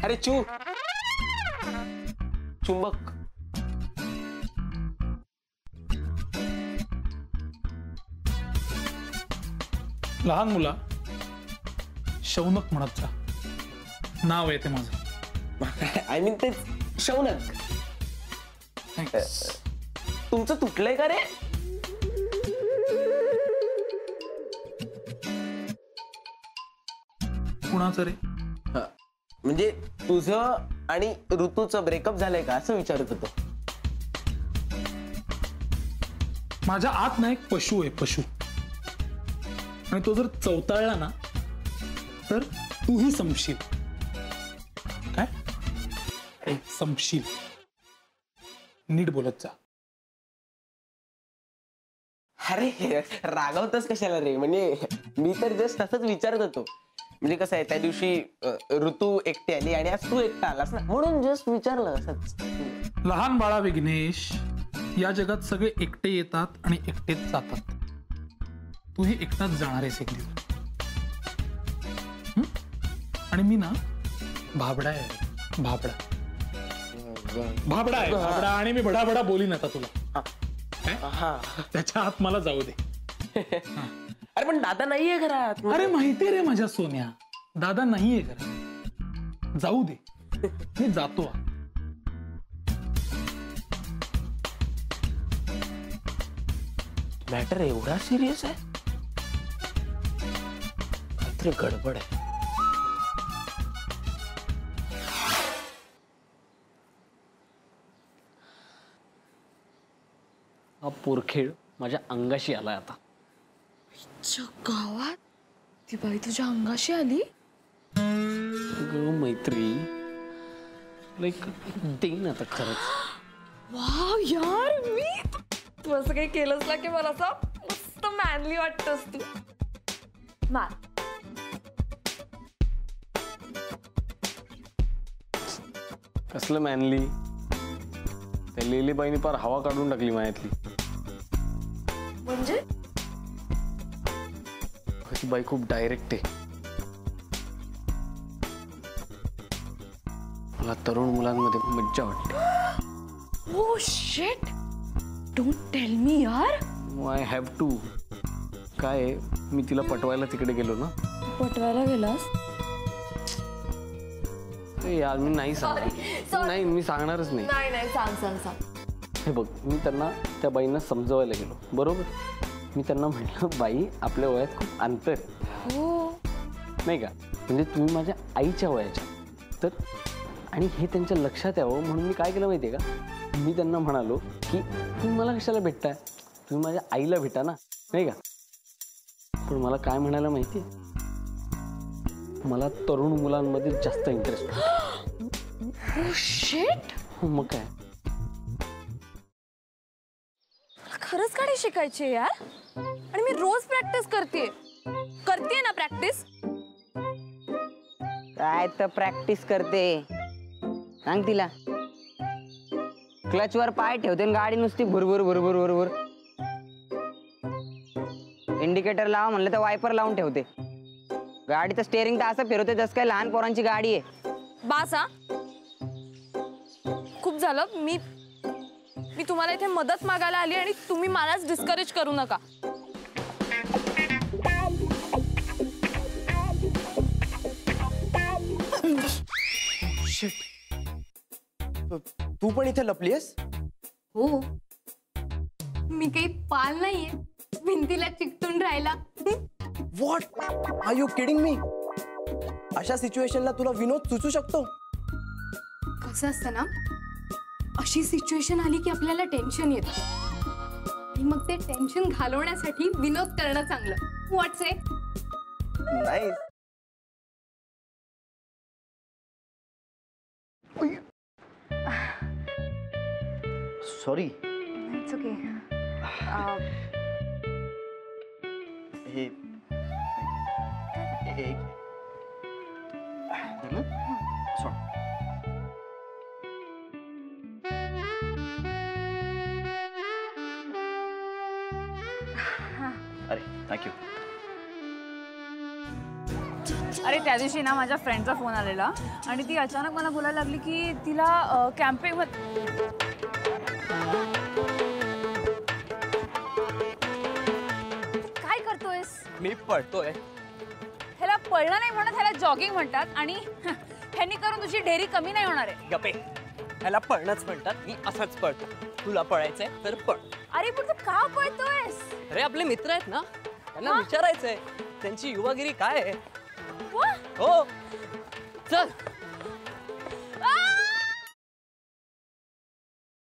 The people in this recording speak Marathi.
अरे चुंबक. लहान मुला शौनक म्हणत जा. नाव आहे ते माझं. आय मीन ते शौनक. तुमचं तुटलंय का रे? कुणाचं रे? म्हणजे तुझं आणि ऋतूचं ब्रेकअप झालंय का असं विचारत होतो. माझ्या आत ना एक पशु आहे, पशु. आणि तो जर चवताळला ना तर तूही संपशील. काय संपशील? नीट बोलत जा. अरे रागावतच कशाला रे? म्हणजे मी तर जस्ट तसंच विचारत होतो. म्हणजे कसं आहे, त्या दिवशी ऋतू एकटी आली आणि आज तू एकटा आलास ना, म्हणून जस्ट विचारलं असंच. लहान बाळा विघ्नेश, या जगात सगळे एकटे येतात आणि एकटेच जातात. तूही एकटाच जाणार आहेस एक दिवस. आणि मी ना भाबडा आहे. भाबडा आहे भाबडा. आणि मी बडाबडा बोलीन आता तुला. त्याच्या आत मला जाऊ दे. अरे पण दादा नाहीये घरात. अरे माहितीये रे माझ्या सोन्या, दादा नाहीये घरात. जाऊ दे, मी जातो. मॅटर एवढा सिरियस आहे? काहीतरी गडबड आहे. हा पोरखेड माझ्या अंगाशी आलाय आता. गावात ती बाई तुझ्या अंगाशी आली? मैत्री लाईक देईन आता खरंच. वाव यार, मी तू असं काही केलंस ना की मला असं मस्त मॅनली वाटतस तू. मार. कसलं मॅनली? त्या लेलीबाईनी पार हवा काढून टाकली मायातली. म्हणजे ती बाई खूप डायरेक्ट आहे. मला तरुण मुलांमध्ये मज्जा वाटते. Oh shit, don't tell me यार. I have to. काय मी तिला पटवायला तिकडे गेलो ना. पटवायला गेलास? यार मी नाही सांगणार. नाही मी सांगणारच नाही. नाही सांग. हे बघ, मी त्यांना त्या बाईंना समजवायला गेलो बरोबर. मी त्यांना म्हटलं बाई आपल्या वयात खूप अंतर हो नाही का. म्हणजे तुम्ही माझ्या आईच्या वयाच्या. तर आणि हे त्यांच्या लक्षात यावं म्हणून मी काय केलं माहिती आहे का. मी त्यांना म्हणालो की तुम्ही मला कशाला भेटताय, तुम्ही माझ्या आईला भेटा ना नाही का. पण मला काय म्हणायला माहिती आहे, मला तरुण मुलांमध्ये जास्त इंटरेस्ट. Oh shit. मग काय, खरंच गाडी शिकायची यार. आणि मी रोज प्रॅक्टिस करते ना. प्रॅक्टिस काय तर प्रॅक्टिस करते. सांग तिला. क्लचवर पाय ठेवते आणि गाडी नुसती भुरभुर भुरभुर भुरभुर. इंडिकेटर लावा म्हणलं तर वायपर लावून ठेवते. गाडीचं स्टेअरिंग तर असं फिरवते जसं काय लहान पोरांची गाडी आहे. बासा खूप झालं. मी तुम्हाला इथे मदत मागायला आली आणि तुम्ही मलाच डिस्करेज करू नका. तू पण इथे लपलीस? हो, मी काही पाल नाहीये भिंतीला चिकटून राहिला. What are you kidding me? अशा सिच्युएशनला तुला विनोद सुचू शकतो? कसं असतं ना, अशी सिच्युएशन आली की आपल्याला टेन्शन येतं आणि मग ते टेन्शन घालवण्यासाठी विनोद करणं चांगलं. व्हॉट्स इट? नाही. सॉरी. It's okay. हे अरे थँक्यू. अरे त्या दिवशी ना माझ्या फ्रेंडचा फोन आलेला आणि ती अचानक मला बोलायला लागली की तिला कॅम्पिंग काय करतोयस? मी पळतोय. ह्याला पळणं नाही म्हणत, ह्याला जॉगिंग म्हणतात आणि ह्यांनी करून तुझी ढेरी कमी नाही होणार आहे. गपे, ह्याला पळणंच म्हणतात. मी असंच पळतो. तुला पळायचंय तर पळ. अरे पण तू का पळतोयस? अरे आपले मित्र आहेत ना, त्यांना विचारायचंय त्यांची युवागिरी काय आहे. वा, हो चल.